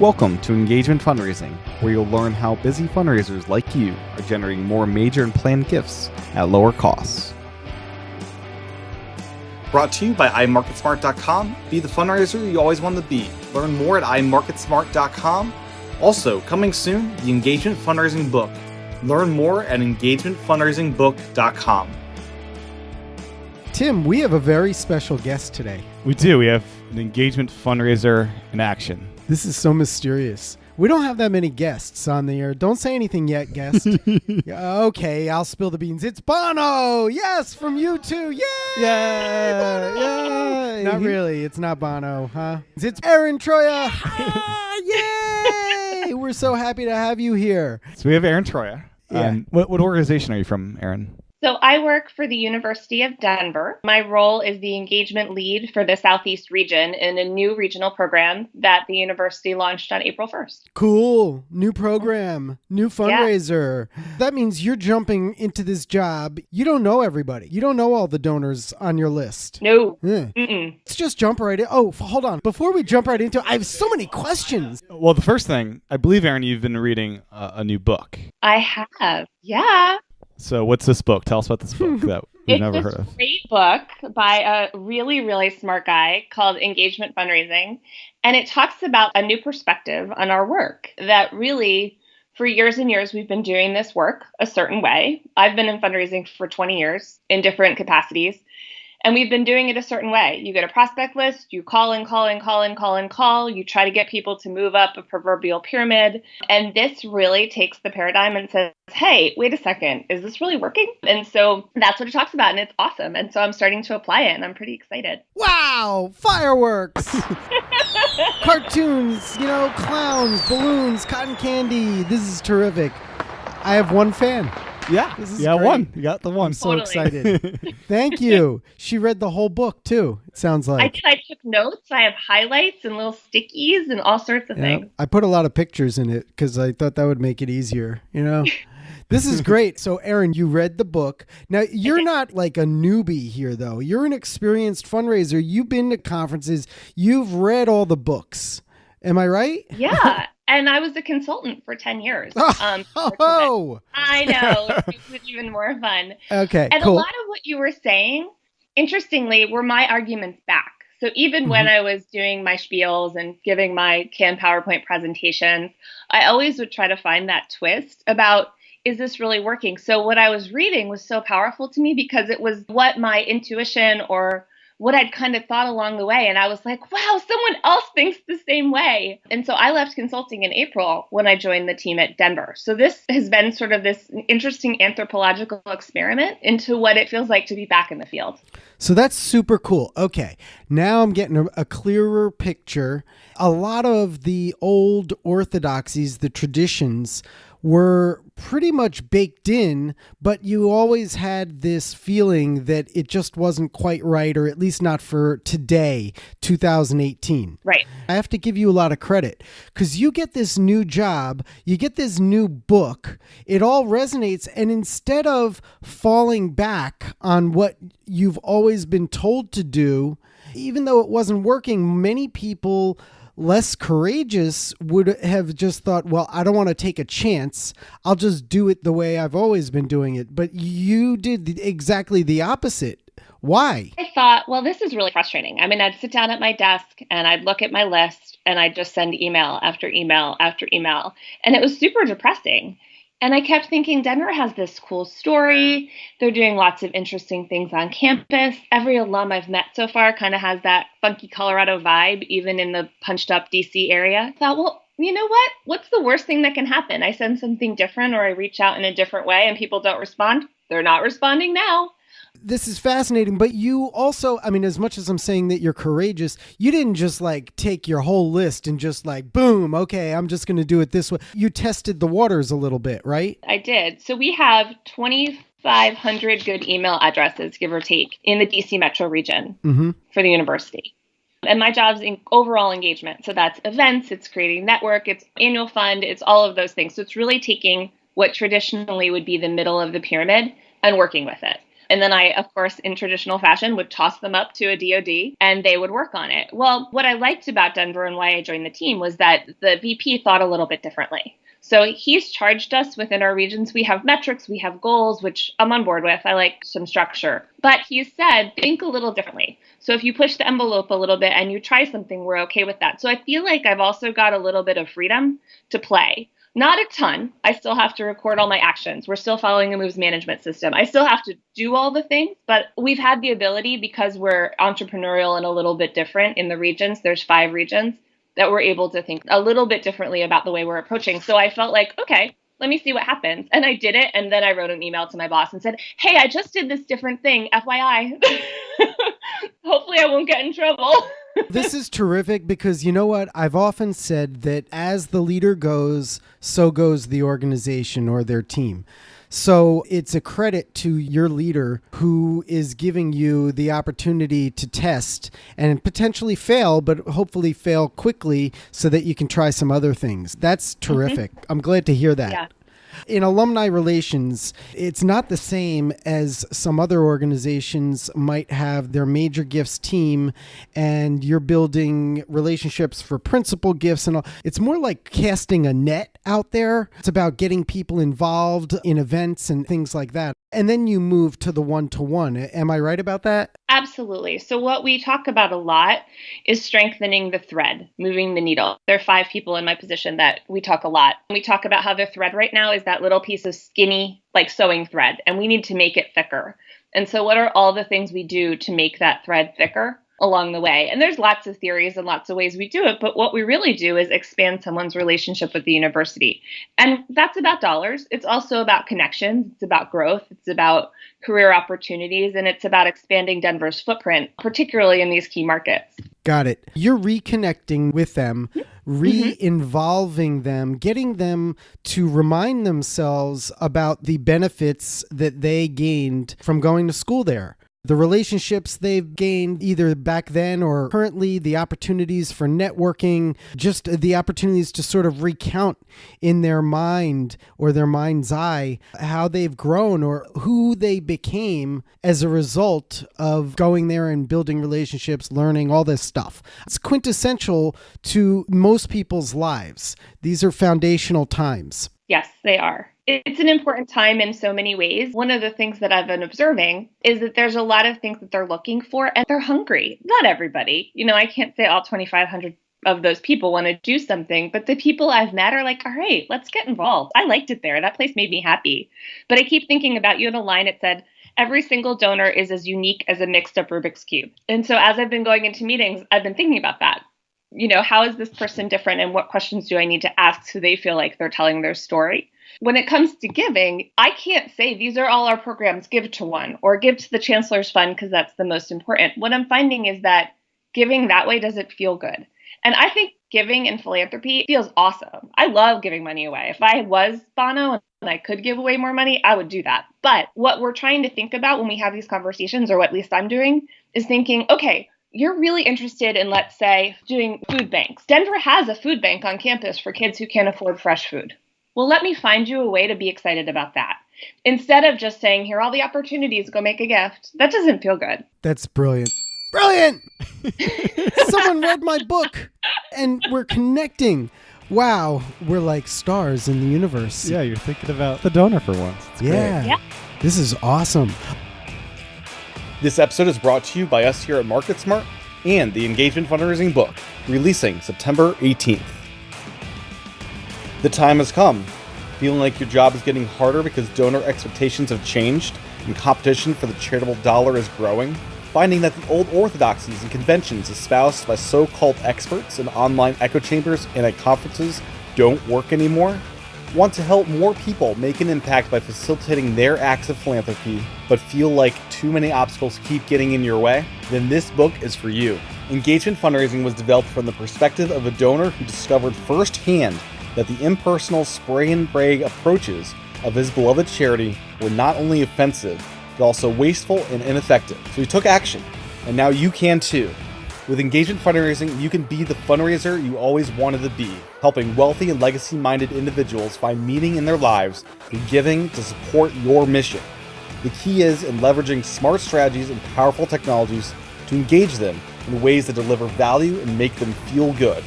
Welcome to Engagement Fundraising, where you'll learn how busy fundraisers like you are generating more major and planned gifts at lower costs. Brought to you by iMarketSmart.com. Be the fundraiser you always wanted to be. Learn more at iMarketSmart.com. Also, coming soon, the Engagement Fundraising book. Learn more at EngagementFundraisingBook.com. Tim, we have a very special guest today. We do. We have an engagement fundraiser in action. This is so mysterious. We don't have that many guests on the air. Don't say anything yet, guest. Okay, I'll spill the beans. It's Bono! Yes, from U2. Yay! Yay! Not really. It's not Bono, huh? It's Erin Troia. Yay! We're so happy to have you here. So we have Erin Troia. Yeah. What organization are you from, Erin? So I work for the University of Denver. My role is the engagement lead for the Southeast region in a new regional program that the university launched on April 1st. Cool. New program. New fundraiser. Yeah. That means you're jumping into this job. You don't know everybody. You don't know all the donors on your list. No. Yeah. Let's just jump right in. Oh, hold on. Before we jump right into it, I have so many questions. Well, the first thing, I believe, Erin, you've been reading a new book. I have. Yeah. So what's this book? Tell us about this book that we've never heard of. It's a great book by a really, really smart guy called Engagement Fundraising. And it talks about a new perspective on our work that really, for years and years, we've been doing this work a certain way. I've been in fundraising for 20 years in different capacities. And we've been doing it a certain way. You get a prospect list, you call and call and call and call and call. You try to get people to move up a proverbial pyramid. And this really takes the paradigm and says, hey, wait a second, is this really working? And so that's what it talks about. And it's awesome. And so I'm starting to apply it and I'm pretty excited. Wow, fireworks, cartoons, clowns, balloons, cotton candy. This is terrific. I have one fan. Yeah, this is great. One. You got the one. I'm so excited. Thank you. She read the whole book too, it sounds like. I did. I took notes. I have highlights and little stickies and all sorts of things. I put a lot of pictures in it because I thought that would make it easier, This is great. So, Erin, you read the book. Now, you're not like a newbie here, though. You're an experienced fundraiser. You've been to conferences. You've read all the books. Am I right? Yeah. And I was a consultant for 10 years. I know. It was even more fun. Okay, and cool. A lot of what you were saying, interestingly, were my arguments back. So even when I was doing my spiels and giving my canned PowerPoint presentations, I always would try to find that twist about, is this really working? So what I was reading was so powerful to me because it was what my intuition or what I'd kind of thought along the way. And I was like, wow, someone else thinks the same way. And so I left consulting in April when I joined the team at Denver. So this has been sort of this interesting anthropological experiment into what it feels like to be back in the field. So that's super cool. Okay, now I'm getting a clearer picture. A lot of the old orthodoxies, the traditions, were pretty much baked in, but you always had this feeling that it just wasn't quite right, or at least not for today, 2018. Right. I have to give you a lot of credit because you get this new job, you get this new book, it all resonates, and instead of falling back on what you've always been told to do, even though it wasn't working, many people less courageous would have just thought, well, I don't want to take a chance. I'll just do it the way I've always been doing it. But you did exactly the opposite. Why? I thought, well, this is really frustrating. I mean, I'd sit down at my desk and I'd look at my list and I'd just send email after email after email. And it was super depressing. And I kept thinking, Denver has this cool story. They're doing lots of interesting things on campus. Every alum I've met so far kind of has that funky Colorado vibe, even in the punched up DC area. I thought, well, you know what? What's the worst thing that can happen? I send something different or I reach out in a different way and people don't respond. They're not responding now. This is fascinating, but you also, I mean, as much as I'm saying that you're courageous, you didn't just like take your whole list and just like, boom, okay, I'm just going to do it this way. You tested the waters a little bit, right? I did. So we have 2,500 good email addresses, give or take, in the DC metro region for the university. And my job's in overall engagement. So that's events, it's creating network, it's annual fund, it's all of those things. So it's really taking what traditionally would be the middle of the pyramid and working with it. And then I, of course, in traditional fashion, would toss them up to a DOD and they would work on it. Well, what I liked about Denver and why I joined the team was that the VP thought a little bit differently. So he's charged us within our regions. We have metrics, we have goals, which I'm on board with. I like some structure. But he said, think a little differently. So if you push the envelope a little bit and you try something, we're okay with that. So I feel like I've also got a little bit of freedom to play. Not a ton. I still have to record all my actions. We're still following a moves management system. I still have to do all the things, but we've had the ability, because we're entrepreneurial and a little bit different in the regions. There's 5 regions that we're able to think a little bit differently about the way we're approaching. So I felt like, okay, let me see what happens. And I did it. And then I wrote an email to my boss and said, hey, I just did this different thing, FYI. Hopefully I won't get in trouble. This is terrific because you know what? I've often said that as the leader goes, so goes the organization or their team. So it's a credit to your leader who is giving you the opportunity to test and potentially fail, but hopefully fail quickly so that you can try some other things. That's terrific. I'm glad to hear that. Yeah. In alumni relations, it's not the same as some other organizations might have their major gifts team and you're building relationships for principal gifts and all. It's more like casting a net out there. It's about getting people involved in events and things like that. And then you move to the one-to-one. Am I right about that? Absolutely. So what we talk about a lot is strengthening the thread, moving the needle. There are 5 people in my position that we talk a lot. We talk about how the thread right now is that little piece of skinny, like sewing thread, and we need to make it thicker. And so what are all the things we do to make that thread thicker along the way? And there's lots of theories and lots of ways we do it, but what we really do is expand someone's relationship with the university. And that's about dollars. It's also about connections. It's about growth. It's about career opportunities, and it's about expanding Denver's footprint, particularly in these key markets. Got it. You're reconnecting with them, re-involving them, getting them to remind themselves about the benefits that they gained from going to school there. The relationships they've gained either back then or currently, the opportunities for networking, just the opportunities to sort of recount in their mind or their mind's eye how they've grown or who they became as a result of going there and building relationships, learning all this stuff. It's quintessential to most people's lives. These are foundational times. Yes, they are. It's an important time in so many ways. One of the things that I've been observing is that there's a lot of things that they're looking for and they're hungry. Not everybody. I can't say all 2,500 of those people want to do something, but the people I've met are like, all right, let's get involved. I liked it there. That place made me happy. But I keep thinking about you in a line. It said, every single donor is as unique as a mixed up Rubik's Cube. And so as I've been going into meetings, I've been thinking about that. How is this person different and what questions do I need to ask so they feel like they're telling their story? When it comes to giving, I can't say these are all our programs, give to one or give to the Chancellor's Fund because that's the most important. What I'm finding is that giving that way doesn't feel good. And I think giving in philanthropy feels awesome. I love giving money away. If I was Bono and I could give away more money, I would do that. But what we're trying to think about when we have these conversations, or what at least I'm doing, is thinking, okay, you're really interested in, let's say, doing food banks. Denver has a food bank on campus for kids who can't afford fresh food. Well, let me find you a way to be excited about that. Instead of just saying, here are all the opportunities, go make a gift. That doesn't feel good. That's brilliant. Brilliant! Someone read my book and we're connecting. Wow, we're like stars in the universe. Yeah, you're thinking about the donor for once. It's great. Yeah. This is awesome. This episode is brought to you by us here at MarketSmart and the Engagement Fundraising book, releasing September 18th. The time has come. Feeling like your job is getting harder because donor expectations have changed and competition for the charitable dollar is growing? Finding that the old orthodoxies and conventions espoused by so-called experts in online echo chambers and at conferences don't work anymore? Want to help more people make an impact by facilitating their acts of philanthropy, but feel like too many obstacles keep getting in your way? Then this book is for you. Engagement Fundraising was developed from the perspective of a donor who discovered firsthand that the impersonal spray and pray approaches of his beloved charity were not only offensive, but also wasteful and ineffective. So he took action, and now you can too. With Engagement Fundraising, you can be the fundraiser you always wanted to be, helping wealthy and legacy-minded individuals find meaning in their lives through giving to support your mission. The key is in leveraging smart strategies and powerful technologies to engage them in ways that deliver value and make them feel good.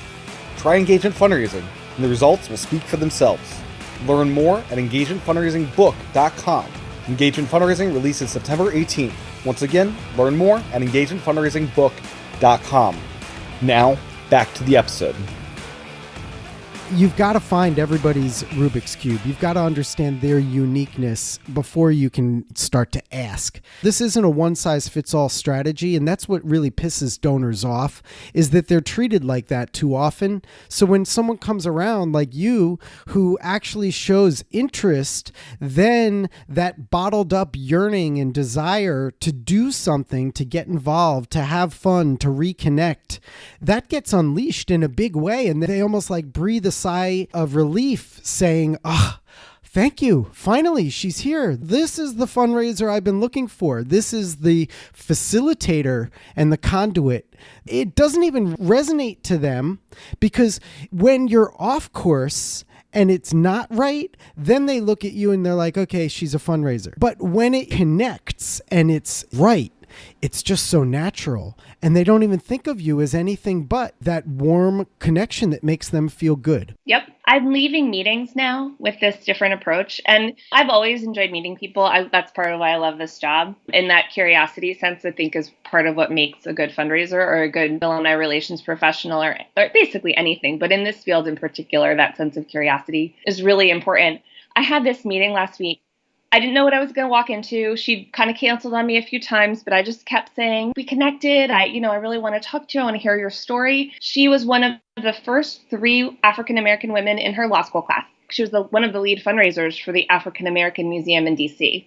Try engagement fundraising, and the results will speak for themselves. Learn more at engagementfundraisingbook.com. Engagement Fundraising releases September 18th. Once again, learn more at engagementfundraisingbook.com. Now, back to the episode. You've got to find everybody's Rubik's Cube. You've got to understand their uniqueness before you can start to ask. This isn't a one-size-fits-all strategy, and that's what really pisses donors off, is that they're treated like that too often. So when someone comes around like you who actually shows interest, then that bottled up yearning and desire to do something, to get involved, to have fun, to reconnect, that gets unleashed in a big way, and they almost like breathe a sigh of relief saying, thank you. Finally, she's here. This is the fundraiser I've been looking for. This is the facilitator and the conduit. It doesn't even resonate to them because when you're off course and it's not right, then they look at you and they're like, okay, she's a fundraiser. But when it connects and it's right, it's just so natural. And they don't even think of you as anything but that warm connection that makes them feel good. Yep. I'm leaving meetings now with this different approach. And I've always enjoyed meeting people. That's part of why I love this job. And that curiosity sense, I think, is part of what makes a good fundraiser or a good alumni relations professional or basically anything. But in this field in particular, that sense of curiosity is really important. I had this meeting last week. I didn't know what I was going to walk into. She kind of canceled on me a few times, but I just kept saying, we connected. I really want to talk to you. I want to hear your story. She was one of the first 3 African-American women in her law school class. She was one of the lead fundraisers for the African-American Museum in DC.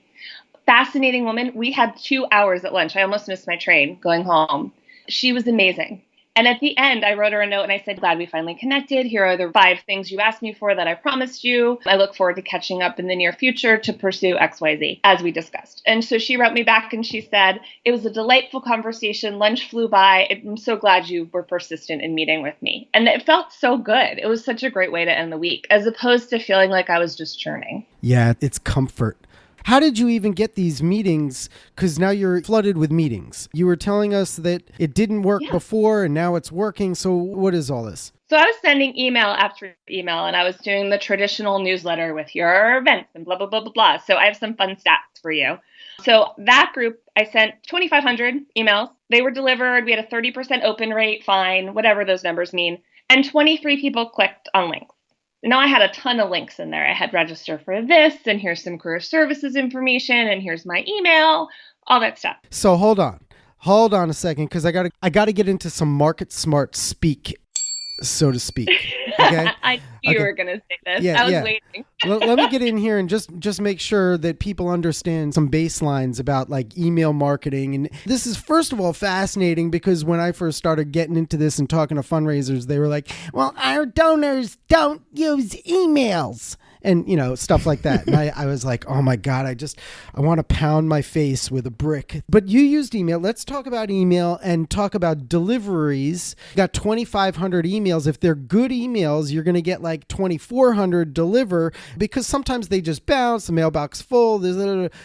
Fascinating woman. We had 2 hours at lunch. I almost missed my train going home. She was amazing. And at the end, I wrote her a note and I said, glad we finally connected. Here are the 5 things you asked me for that I promised you. I look forward to catching up in the near future to pursue XYZ, as we discussed. And so she wrote me back and she said, it was a delightful conversation. Lunch flew by. I'm so glad you were persistent in meeting with me. And it felt so good. It was such a great way to end the week, as opposed to feeling like I was just churning. Yeah, it's comfort. How did you even get these meetings? Because now you're flooded with meetings. You were telling us that it didn't work before and now it's working. So what is all this? So I was sending email after email and I was doing the traditional newsletter with your events and blah, blah, blah, blah, blah. So I have some fun stats for you. So that group, I sent 2,500 emails. They were delivered. We had a 30% open rate, fine, whatever those numbers mean. And 23 people clicked on links. Now I had a ton of links in there. I had register for this, and here's some career services information, and here's my email, all that stuff. So hold on a second, because I gotta get into some market smart speak, so to speak. Okay, I knew you were gonna say this. Yeah, I was waiting. Let me get in here and just make sure that people understand some baselines about like email marketing. And this is, first of all, fascinating because when I first started getting into this and talking to fundraisers, they were like, well, our donors don't use emails. And, stuff like that. And I was like, oh my God, I want to pound my face with a brick. But you used email. Let's talk about email and talk about deliveries. You got 2,500 emails. If they're good emails, you're going to get like 2,400 deliver because sometimes they just bounce, the mailbox full.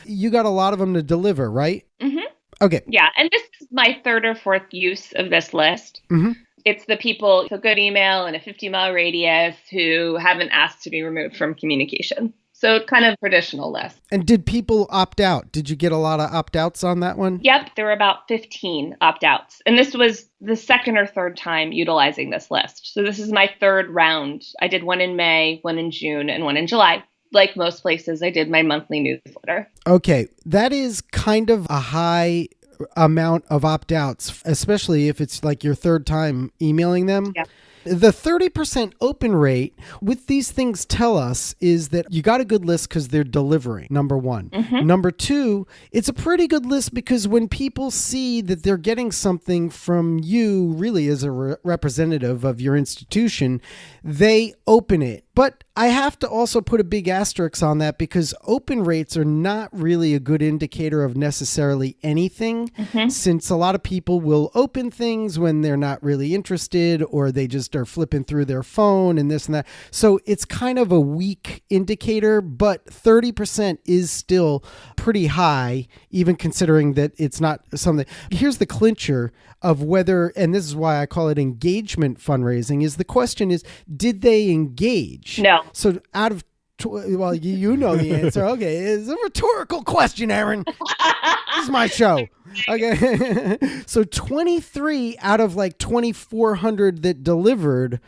You got a lot of them to deliver, right? Mm-hmm. Okay. Yeah. And this is my 3rd or 4th use of this list. Mm-hmm. It's the people with a good email and a 50-mile radius who haven't asked to be removed from communication. So kind of traditional list. And did people opt out? Did you get a lot of opt-outs on that one? Yep. There were about 15 opt-outs. And this was the 2nd or 3rd time utilizing this list. So this is my 3rd round. I did one in May, one in June, and one in July. Like most places, I did my monthly newsletter. Okay. That is kind of a high amount of opt-outs, especially if it's like your 3rd time emailing them. Yeah. The 30% open rate, what these things tell us is that you got a good list because they're delivering, number 1. Mm-hmm. Number 2, it's a pretty good list because when people see that they're getting something from you really as a representative of your institution, they open it But I have to also put a big asterisk on that because open rates are not really a good indicator of necessarily anything, since a lot of people will open things when they're not really interested or they just are flipping through their phone and this and that. So it's kind of a weak indicator, but 30% is still pretty high, even considering that it's not something. Here's the clincher of whether, and this is why I call it engagement fundraising, is the question is, did they engage? No. So out of, well, you know the answer. Okay, it's a rhetorical question, Erin. This is my show. Okay. So 23 out of like 2,400 that delivered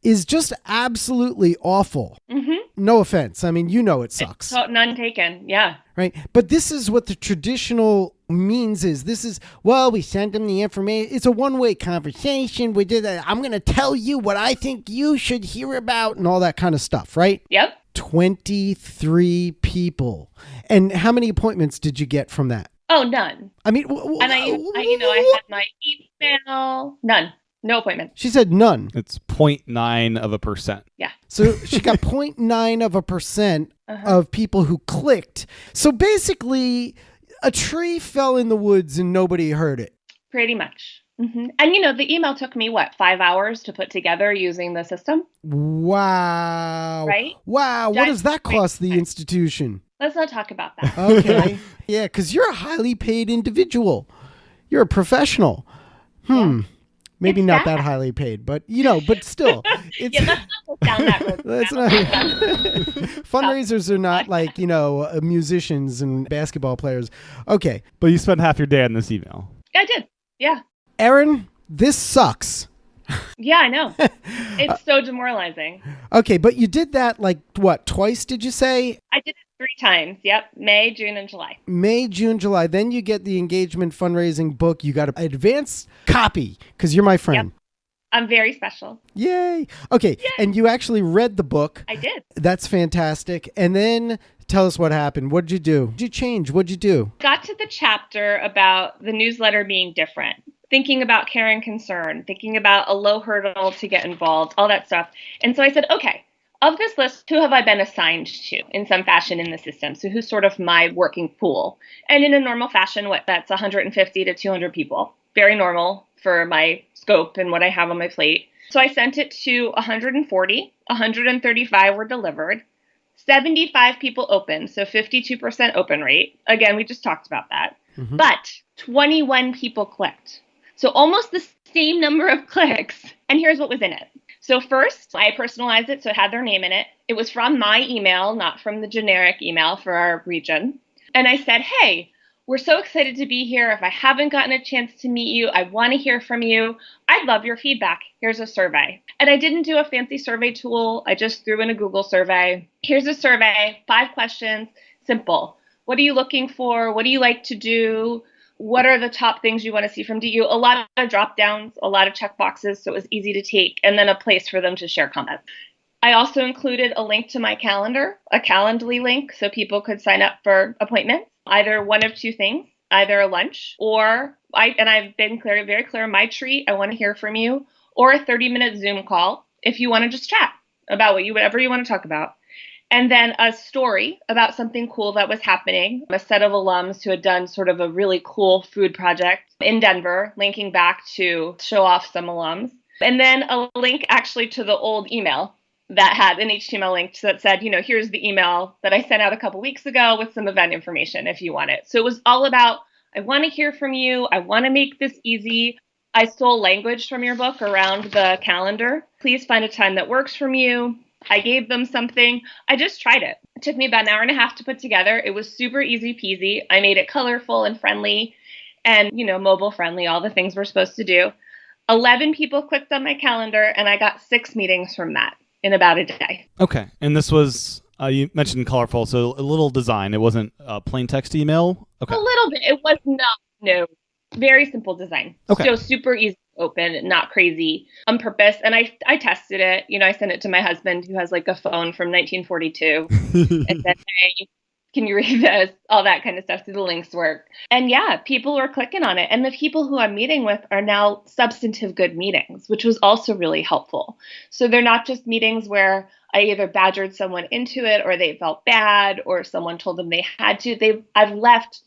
is just absolutely awful. No offense. I mean, you know it sucks. None taken. Yeah. Right. But this is what the traditional means is. This is, well, we sent them the information. It's a one-way conversation. We did that. I'm going to tell you what I think you should hear about and all that kind of stuff, right? Yep. 23 people. And how many appointments did you get from that? Oh, none. I mean, And I had my email. None. No appointment. She said none. It's 0.9%. Yeah. So she got 0.9% of people who clicked. So basically, a tree fell in the woods and nobody heard it. Pretty much. And the email took me 5 hours to put together using the system. Wow. Right? Wow. What does that cost the institution? Let's not talk about that. Okay. Yeah, because you're a highly paid individual. You're a professional. Yeah. Maybe It's not bad. that highly paid, but but still. It's, Let's not go down that road. that's not, fundraisers are not like, musicians and basketball players. Okay. But you spent half your day on this email. I did. Yeah. Erin, this sucks. Yeah, I know. It's so demoralizing. Okay, but you did that twice, did you say? I did it 3 times. Yep. May, June, and July. May, June, July. Then you get the engagement fundraising book. You got an advance copy because you're my friend. Yep. I'm very special. Yay. Okay, Yay. And you actually read the book. I did. That's fantastic. And then tell us what happened. What did you do? What did you change? What did you do? Got to the chapter about the newsletter being different. Thinking about care and concern, thinking about a low hurdle to get involved, all that stuff. And so I said, okay, of this list, who have I been assigned to in some fashion in the system? So who's sort of my working pool? And in a normal fashion, that's 150 to 200 people. Very normal for my scope and what I have on my plate. So I sent it to 140, 135 were delivered, 75 people opened, so 52% open rate. Again, we just talked about that. But 21 people clicked. So almost the same number of clicks. And here's what was in it. So first, I personalized it so it had their name in it. It was from my email, not from the generic email for our region. And I said, hey, we're so excited to be here. If I haven't gotten a chance to meet you, I want to hear from you. I'd love your feedback. Here's a survey. And I didn't do a fancy survey tool. I just threw in a Google survey. Here's a survey, 5 questions, simple. What are you looking for? What do you like to do? What are the top things you want to see from DU? A lot of drop downs, a lot of check boxes, so it was easy to take, and then a place for them to share comments. I also included a link to my calendar, a Calendly link, so people could sign up for appointments, either one of 2 things, either a lunch or I've been very clear, my treat, I want to hear from you, or a 30-minute Zoom call if you want to just chat about whatever you want to talk about. And then a story about something cool that was happening. A set of alums who had done sort of a really cool food project in Denver, linking back to show off some alums. And then a link actually to the old email that had an HTML link that said, here's the email that I sent out a couple weeks ago with some event information if you want it. So it was all about, I want to hear from you. I want to make this easy. I stole language from your book around the calendar. Please find a time that works for you. I gave them something. I just tried it. It took me about an hour and a half to put together. It was super easy peasy. I made it colorful and friendly and, mobile friendly, all the things we're supposed to do. 11 people clicked on my calendar and I got 6 meetings from that in about a day. Okay. And this was, you mentioned colorful, so a little design. It wasn't a plain text email? Okay. A little bit. It was not, no. Very simple design. Okay. So super easy to open, not crazy, on purpose. And I tested it. I sent it to my husband who has like a phone from 1942 and said, hey, Can you read this? All that kind of stuff. Do the links work? And yeah, people are clicking on it. And the people who I'm meeting with are now substantive good meetings, which was also really helpful. So they're not just meetings where I either badgered someone into it or they felt bad or someone told them they had to. I've left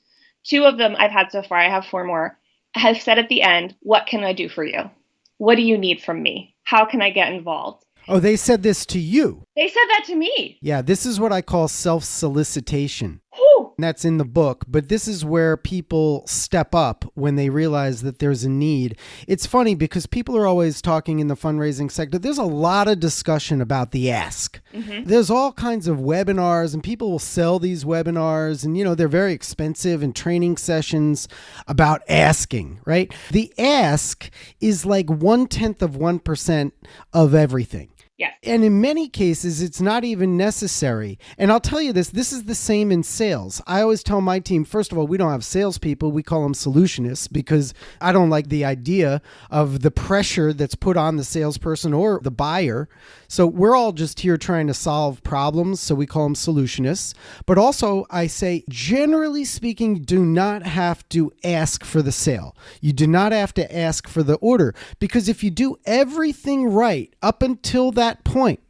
2 of them I've had so far. I have 4 more. Have said at the end, what can I do for you? What do you need from me? How can I get involved? Oh, they said this to you. They said that to me. Yeah, this is what I call self-solicitation. Whew. And that's in the book, but this is where people step up when they realize that there's a need. It's funny because people are always talking in the fundraising sector. There's a lot of discussion about the ask. Mm-hmm. There's all kinds of webinars and people will sell these webinars and, they're very expensive and training sessions about asking, right? The ask is like 1/10% of everything. Yes. And in many cases, it's not even necessary. And I'll tell you this is the same in sales. I always tell my team, first of all, we don't have salespeople. We call them solutionists because I don't like the idea of the pressure that's put on the salesperson or the buyer. So we're all just here trying to solve problems. So we call them solutionists. But also I say, generally speaking, do not have to ask for the sale. You do not have to ask for the order because if you do everything right up until that point,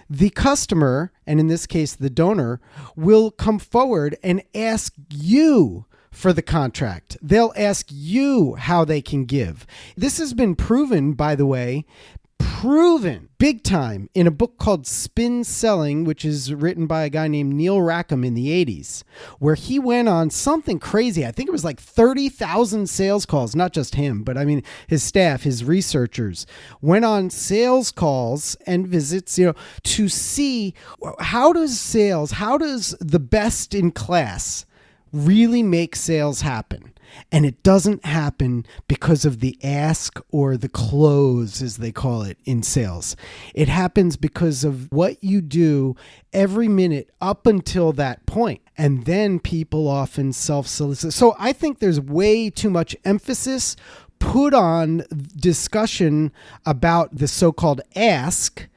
the customer, and in this case, the donor, will come forward and ask you for the contract. They'll ask you how they can give. This has been proven, by the way, proven big time in a book called Spin Selling, which is written by a guy named Neil Rackham in the 80s, where he went on something crazy. I think it was like 30,000 sales calls, not just him, but I mean his staff, his researchers went on sales calls and visits, to see how does the best in class really make sales happen. And it doesn't happen because of the ask or the close, as they call it in sales. It happens because of what you do every minute up until that point. And then people often self-solicit. So I think there's way too much emphasis put on discussion about the so-called ask.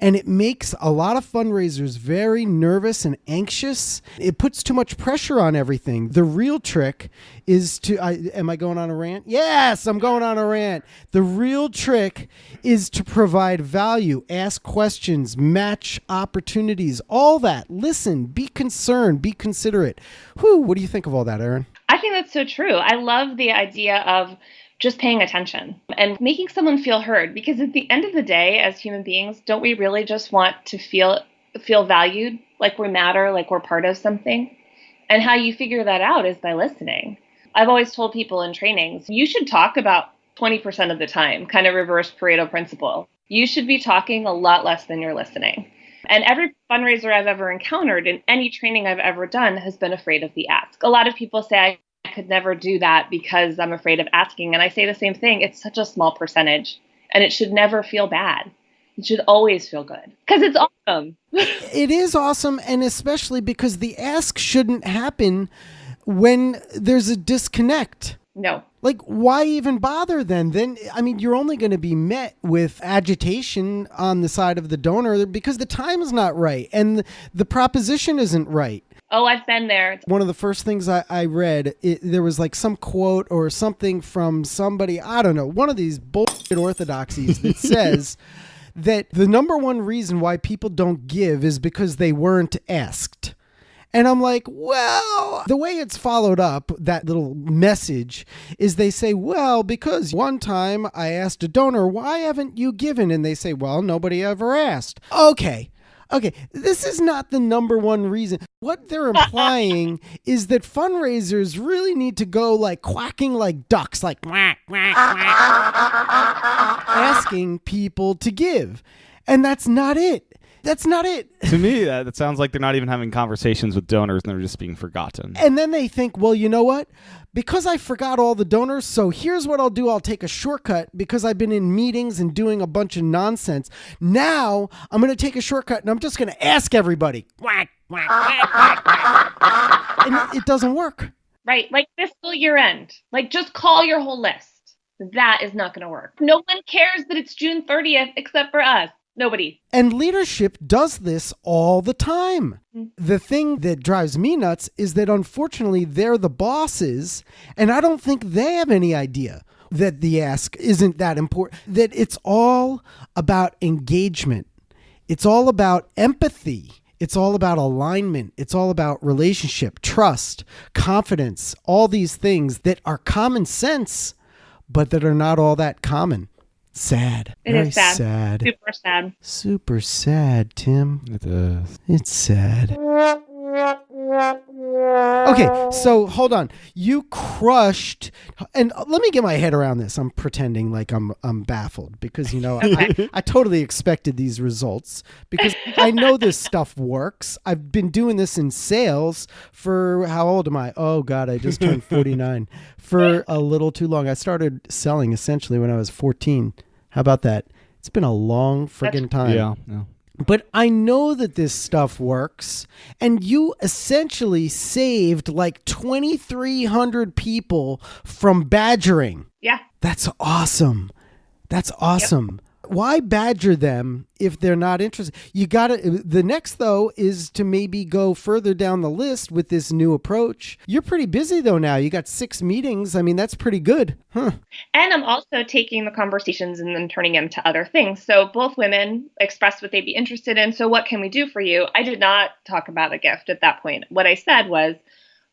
And it makes a lot of fundraisers very nervous and anxious. It puts too much pressure on everything. The real trick is am I going on a rant? Yes, I'm going on a rant. The real trick is to provide value, ask questions, match opportunities, all that. Listen, be concerned, be considerate. What do you think of all that, Erin? I think that's so true. I love the idea of just paying attention and making someone feel heard. Because at the end of the day, as human beings, don't we really just want to feel valued, like we matter, like we're part of something? And how you figure that out is by listening. I've always told people in trainings, you should talk about 20% of the time, kind of reverse Pareto principle. You should be talking a lot less than you're listening. And every fundraiser I've ever encountered in any training I've ever done has been afraid of the ask. A lot of people say, I could never do that because I'm afraid of asking. And I say the same thing. It's such a small percentage and it should never feel bad. It should always feel good because it's awesome. It is awesome. And especially because the ask shouldn't happen when there's a disconnect. No. Like, why even bother then? Then, I mean, you're only going to be met with agitation on the side of the donor because the time is not right and the proposition isn't right. Oh, I've been there. One of the first things I read, there was like some quote or something from somebody, I don't know, one of these bullshit orthodoxies that says that the number one reason why people don't give is because they weren't asked. And I'm like, well, the way it's followed up, that little message, is they say, well, because one time I asked a donor, why haven't you given? And they say, well, nobody ever asked. Okay, this is not the number one reason. What they're implying is that fundraisers really need to go like quacking like ducks, like quack, quack, quack, asking people to give. And that's not it. That's not it. To me, that sounds like they're not even having conversations with donors and they're just being forgotten. And then they think, well, you know what? Because I forgot all the donors, so here's what I'll do. I'll take a shortcut because I've been in meetings and doing a bunch of nonsense. Now I'm going to take a shortcut and I'm just going to ask everybody. Quack, quack, quack, quack, quack. And it doesn't work. Right. Like fiscal year end. Like just call your whole list. That is not going to work. No one cares that it's June 30th except for us. Nobody. And leadership does this all the time. The thing that drives me nuts is that unfortunately they're the bosses, and I don't think they have any idea that the ask isn't that important, that it's all about engagement. It's all about empathy. It's all about alignment. It's all about relationship, trust, confidence, all these things that are common sense, but that are not all that common. Sad. It Very is sad. sad. Super sad. Super sad, Tim. It is. It's sad. Okay, so hold on. You crushed, and let me get my head around this. I'm pretending like I'm baffled because, you know, I totally expected these results because I know this stuff works. I've been doing this in sales for, how old am I? Oh, God, I just turned 49. For a little too long. I started selling essentially when I was 14. How about that? It's been a long friggin' time. Yeah. But I know that this stuff works, and you essentially saved like 2,300 people from badgering. Yeah. That's awesome. That's awesome. Yep. Why badger them if they're not interested? You got to, the next though is to maybe go further down the list with this new approach. You're pretty busy though now. You got 6 meetings. I mean, that's pretty good. Huh. And I'm also taking the conversations and then turning them to other things. So both women expressed what they'd be interested in. So what can we do for you? I did not talk about a gift at that point. What I said was,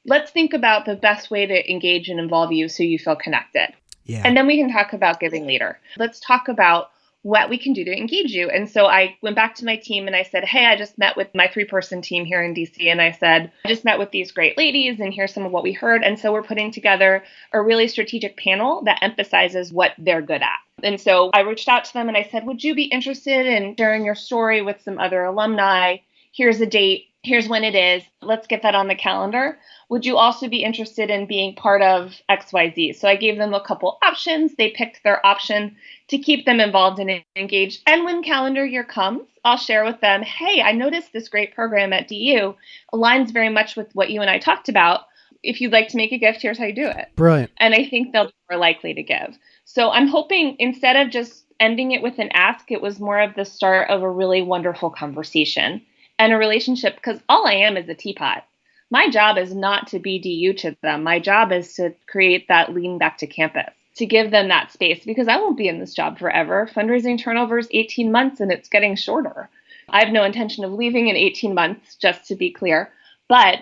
let's think about the best way to engage and involve you so you feel connected. Yeah. And then we can talk about giving later. Let's talk about what we can do to engage you. And so I went back to my team and I said, hey, I just met with my 3-person team here in DC. And I said, I just met with these great ladies and here's some of what we heard. And so we're putting together a really strategic panel that emphasizes what they're good at. And so I reached out to them and I said, would you be interested in sharing your story with some other alumni? Here's a date. Here's when it is. Let's get that on the calendar. Would you also be interested in being part of XYZ? So I gave them a couple options. They picked their option to keep them involved and engaged. And when calendar year comes, I'll share with them, hey, I noticed this great program at DU aligns very much with what you and I talked about. If you'd like to make a gift, here's how you do it. Brilliant. And I think they'll be more likely to give. So I'm hoping instead of just ending it with an ask, it was more of the start of a really wonderful conversation and a relationship, because all I am is a teapot. My job is not to be DU to them. My job is to create that lean back to campus, to give them that space, because I won't be in this job forever. Fundraising turnover is 18 months and it's getting shorter. I have no intention of leaving in 18 months, just to be clear. But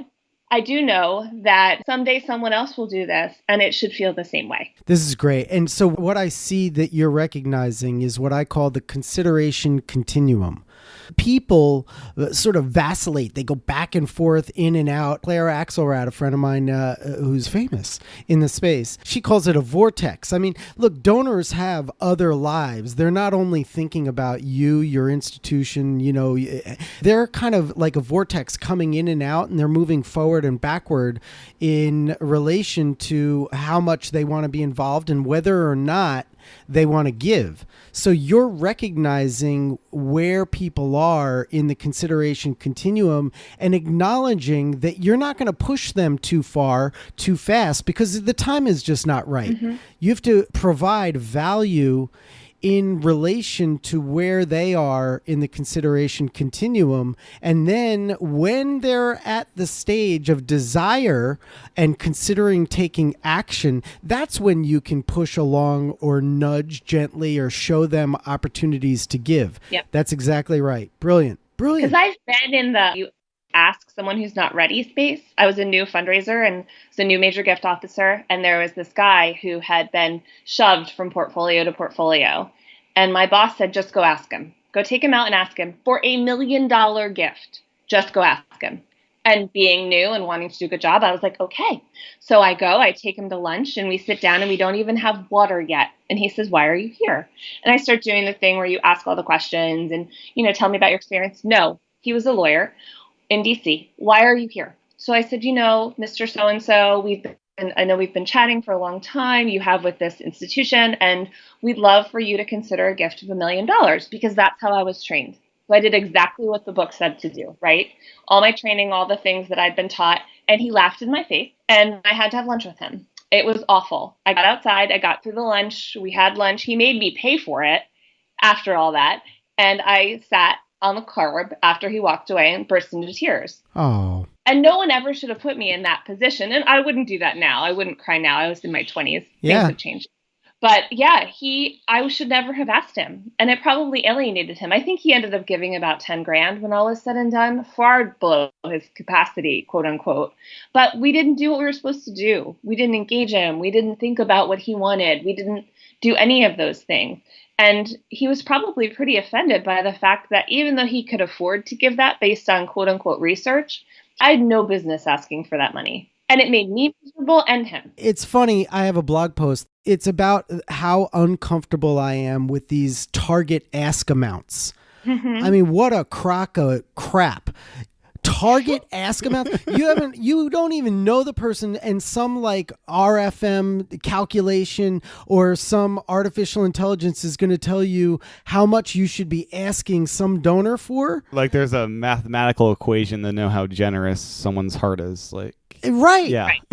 I do know that someday someone else will do this and it should feel the same way. This is great. And so what I see that you're recognizing is what I call the consideration continuum. People sort of vacillate. They go back and forth, in and out. Claire Axelrad, a friend of mine who's famous in the space, she calls it a vortex. I mean, look, donors have other lives. They're not only thinking about you, your institution, you know, they're kind of like a vortex coming in and out, and they're moving forward and backward in relation to how much they want to be involved and whether or not they want to give. So you're recognizing where people are in the consideration continuum and acknowledging that you're not going to push them too far, too fast, because the time is just not right. Mm-hmm. You have to provide value in relation to where they are in the consideration continuum. And then when they're at the stage of desire and considering taking action, that's when you can push along or nudge gently or show them opportunities to give. Yep. That's exactly right. Brilliant. Brilliant. Because I've been in the you ask someone who's not ready space. I was a new fundraiser and was a new major gift officer. And there was this guy who had been shoved from portfolio to portfolio. And my boss said, just go ask him. Go take him out and ask him for $1 million gift. Just go ask him. And being new and wanting to do a good job, I was like, okay. So I go, I take him to lunch and we sit down and we don't even have water yet. And he says, why are you here? And I start doing the thing where you ask all the questions and, you know, tell me about your experience. No, he was a lawyer in DC. Why are you here? So I said, you know, Mr. So-and-so, I know we've been chatting for a long time. You have with this institution, and we'd love for you to consider a gift of $1 million because that's how I was trained. So I did exactly what the book said to do, right? All my training, all the things that I'd been taught, and he laughed in my face, and I had to have lunch with him. It was awful. I got outside. I got through the lunch. We had lunch. He made me pay for it after all that. And I sat on the curb after he walked away and burst into tears. Oh. And no one ever should have put me in that position. And I wouldn't do that now. I wouldn't cry now. I was in my 20s. Yeah. Things have changed. But yeah, I should never have asked him. And it probably alienated him. I think he ended up giving about 10 grand when all was said and done, far below his capacity, quote unquote. But we didn't do what we were supposed to do. We didn't engage him. We didn't think about what he wanted. We didn't do any of those things. And he was probably pretty offended by the fact that even though he could afford to give that based on quote unquote research, I had no business asking for that money. And it made me miserable and him. It's funny. I have a blog post. It's about how uncomfortable I am with these target ask amounts. I mean, what a crock of crap. Target ask amount. You don't even know the person, and some like RFM calculation or some artificial intelligence is going to tell you how much you should be asking some donor for. Like there's a mathematical equation to know how generous someone's heart is. Like, right. yeah. Right.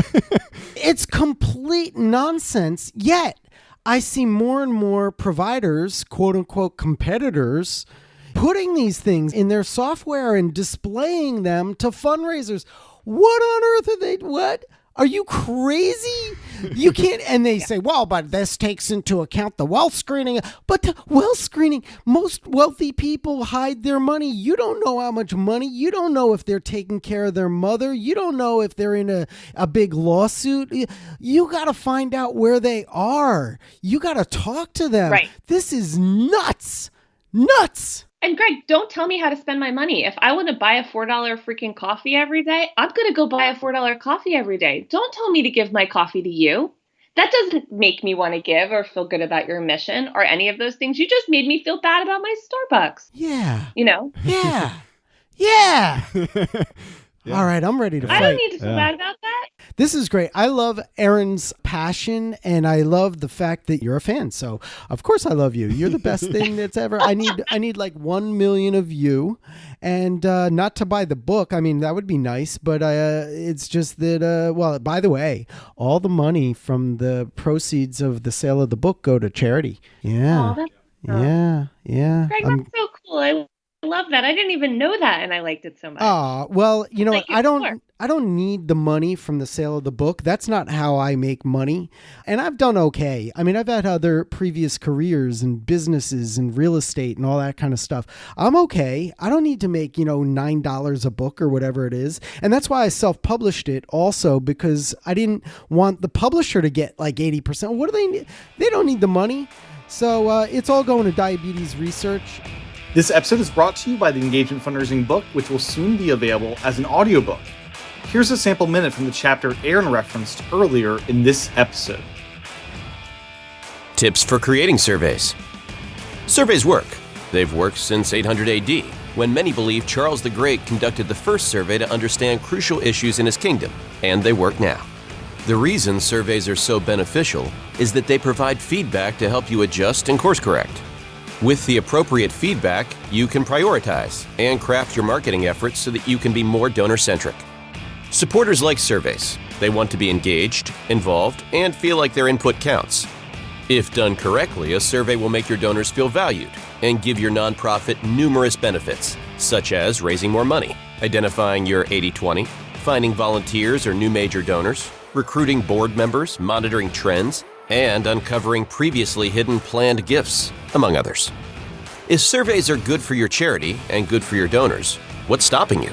It's complete nonsense. Yet I see more and more providers, quote unquote competitors, putting these things in their software and displaying them to fundraisers. What on earth are they? What? Are you crazy? You can't. And they say, well, but this takes into account the wealth screening. But the wealth screening, most wealthy people hide their money. You don't know how much money. You don't know if they're taking care of their mother. You don't know if they're in a big lawsuit. You got to find out where they are. You got to talk to them. Right. This is nuts. Nuts. And Greg, don't tell me how to spend my money. If I want to buy a $4 freaking coffee every day, I'm going to go buy a $4 coffee every day. Don't tell me to give my coffee to you. That doesn't make me want to give or feel good about your mission or any of those things. You just made me feel bad about my Starbucks. Yeah. You know? Yeah. Yeah. Yeah. All right, I'm ready to I fight. don't need to feel bad about that. This is great. I love Erin's passion, and I love the fact that you're a fan. So, of course, I love you. You're the best thing that's ever. I need like 1 million of you, and not to buy the book. I mean, that would be nice, but it's just that. Well, by the way, all the money from the proceeds of the sale of the book go to charity. Yeah, Oh, that's yeah. Greg, that's so cool. I love that. I didn't even know that, and I liked it so much. Well, you know what? Thank you. I don't need the money from the sale of the book. That's not how I make money. And I've done okay. I mean, I've had other previous careers and businesses and real estate and all that kind of stuff. I'm okay. I don't need to make, $9 a book or whatever it is. And that's why I self-published it also, because I didn't want the publisher to get like 80%. What do they need? They don't need the money. So it's all going to diabetes research. This episode is brought to you by the Engagement Fundraising book, which will soon be available as an audiobook. Here's a sample minute from the chapter Erin referenced earlier in this episode. Tips for creating surveys. Surveys work. They've worked since 800 AD, when many believe Charles the Great conducted the first survey to understand crucial issues in his kingdom, and they work now. The reason surveys are so beneficial is that they provide feedback to help you adjust and course correct. With the appropriate feedback, you can prioritize and craft your marketing efforts so that you can be more donor-centric. Supporters like surveys. They want to be engaged, involved, and feel like their input counts. If done correctly, a survey will make your donors feel valued and give your nonprofit numerous benefits, such as raising more money, identifying your 80-20, finding volunteers or new major donors, recruiting board members, monitoring trends, and uncovering previously hidden planned gifts, among others. If surveys are good for your charity and good for your donors, what's stopping you?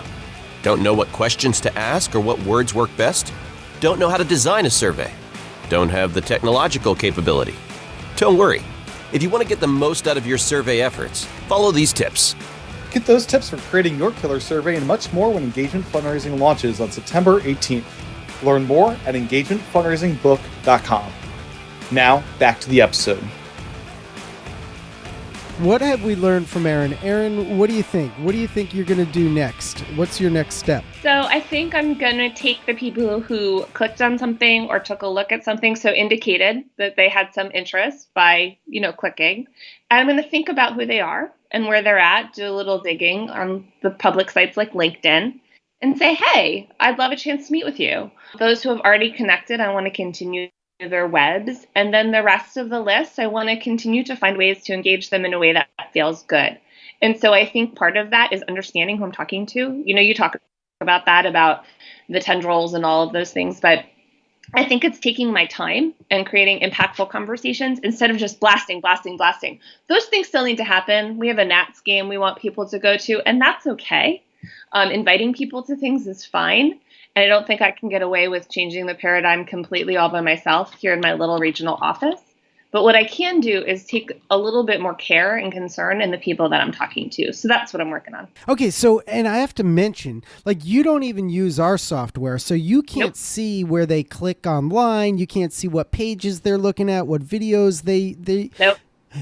Don't know what questions to ask or what words work best? Don't know how to design a survey? Don't have the technological capability? Don't worry. If you want to get the most out of your survey efforts, follow these tips. Get those tips for creating your killer survey and much more when Engagement Fundraising launches on September 18th. Learn more at engagementfundraisingbook.com. Now, back to the episode. What have we learned from Erin? Erin, what do you think? What do you think you're going to do next? What's your next step? So I think I'm going to take the people who clicked on something or took a look at something, so indicated that they had some interest by, clicking. And I'm going to think about who they are and where they're at, do a little digging on the public sites like LinkedIn, and say, hey, I'd love a chance to meet with you. Those who have already connected, I want to continue their webs. And then the rest of the list, I want to continue to find ways to engage them in a way that feels good. And so I think part of that is understanding who I'm talking to. You talk about that, about the tendrils and all of those things, but I think it's taking my time and creating impactful conversations instead of just blasting. Those things still need to happen. We have a Nats game we want people to go to, and that's okay. Inviting people to things is fine. And I don't think I can get away with changing the paradigm completely all by myself here in my little regional office. But what I can do is take a little bit more care and concern in the people that I'm talking to. So that's what I'm working on. Okay, so, and I have to mention, like, you don't even use our software, so you can't see where they click online. You can't see what pages they're looking at, what videos they. Nope.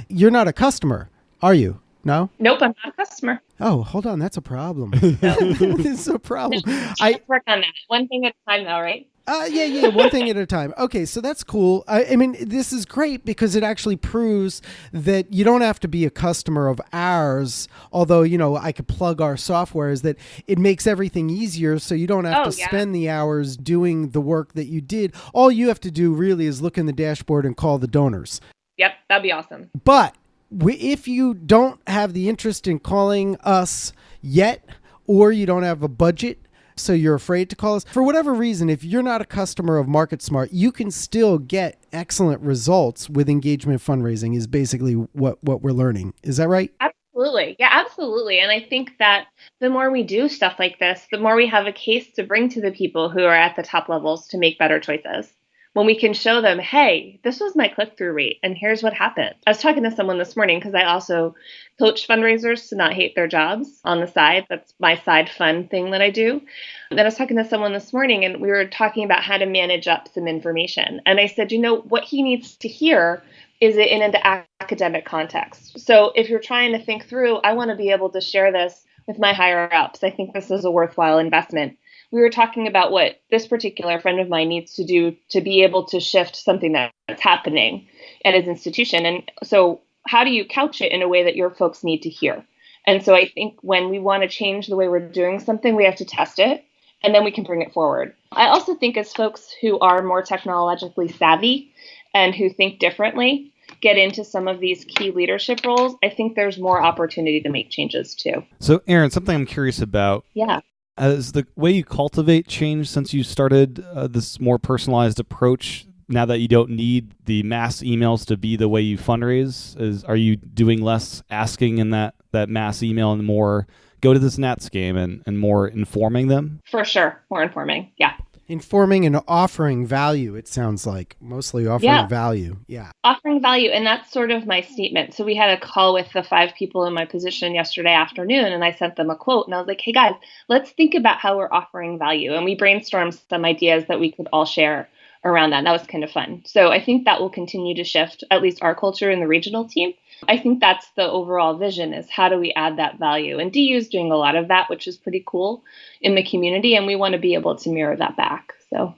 You're not a customer, are you? No? Nope, I'm not a customer. Oh, hold on. That's a problem. No. This is a problem. Let's work on that. One thing at a time, though, right? Yeah. One thing at a time. Okay, so that's cool. I mean, this is great because it actually proves that you don't have to be a customer of ours. Although, I could plug our software, is that it makes everything easier. So you don't have to spend the hours doing the work that you did. All you have to do really is look in the dashboard and call the donors. Yep, that'd be awesome. But if you don't have the interest in calling us yet, or you don't have a budget, so you're afraid to call us, for whatever reason, if you're not a customer of MarketSmart, you can still get excellent results with engagement fundraising, is basically what we're learning. Is that right? Absolutely. Yeah, absolutely. And I think that the more we do stuff like this, the more we have a case to bring to the people who are at the top levels to make better choices. When we can show them, hey, this was my click-through rate, and here's what happened. I was talking to someone this morning because I also coach fundraisers to not hate their jobs on the side. That's my side fun thing that I do. Then I was talking to someone this morning, and we were talking about how to manage up some information. And I said, what he needs to hear is it in an academic context. So if you're trying to think through, I want to be able to share this with my higher ups. I think this is a worthwhile investment. We were talking about what this particular friend of mine needs to do to be able to shift something that's happening at his institution. And so how do you couch it in a way that your folks need to hear? And so I think when we want to change the way we're doing something, we have to test it, and then we can bring it forward. I also think as folks who are more technologically savvy and who think differently get into some of these key leadership roles, I think there's more opportunity to make changes too. So Erin, something I'm curious about. Yeah. Has the way you cultivate changed since you started this more personalized approach, now that you don't need the mass emails to be the way you fundraise? Are you doing less asking in that mass email and more go to this Nats game and more informing them? For sure. More informing. Yeah. Informing and offering value, it sounds like. Mostly offering value. Yeah. Offering value. And that's sort of my statement. So we had a call with the 5 people in my position yesterday afternoon, and I sent them a quote. And I was like, hey, guys, let's think about how we're offering value. And we brainstormed some ideas that we could all share around that. And that was kind of fun. So I think that will continue to shift, at least our culture in the regional team. I think that's the overall vision, is how do we add that value? And DU is doing a lot of that, which is pretty cool in the community. And we want to be able to mirror that back. So,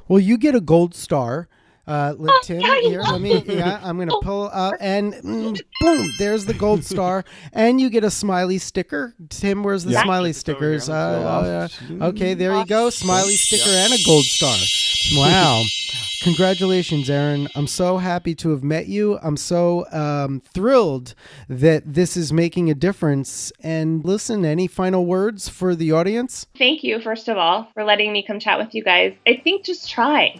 well, you get a gold star. Tim, here, I'm going to pull up and boom, there's the gold star. And you get a smiley sticker. Tim, where's the smiley stickers? Okay, there you go. Smiley sticker and a gold star. Wow. Congratulations, Erin. I'm so happy to have met you. I'm so thrilled that this is making a difference. And listen, any final words for the audience? Thank you, first of all, for letting me come chat with you guys. I think just try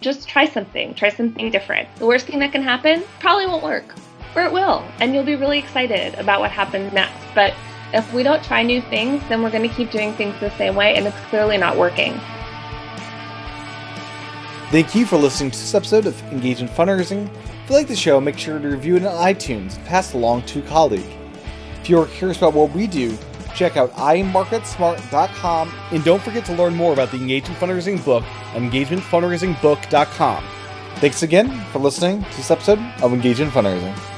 something. Try something different. The worst thing that can happen probably won't work, or it will. And you'll be really excited about what happens next. But if we don't try new things, then we're going to keep doing things the same way, and it's clearly not working. Thank you for listening to this episode of Engagement Fundraising. If you like the show, make sure to review it on iTunes and pass it along to a colleague. If you're curious about what we do, check out iMarketSmart.com, and don't forget to learn more about the Engagement Fundraising book at engagementfundraisingbook.com. Thanks again for listening to this episode of Engagement Fundraising.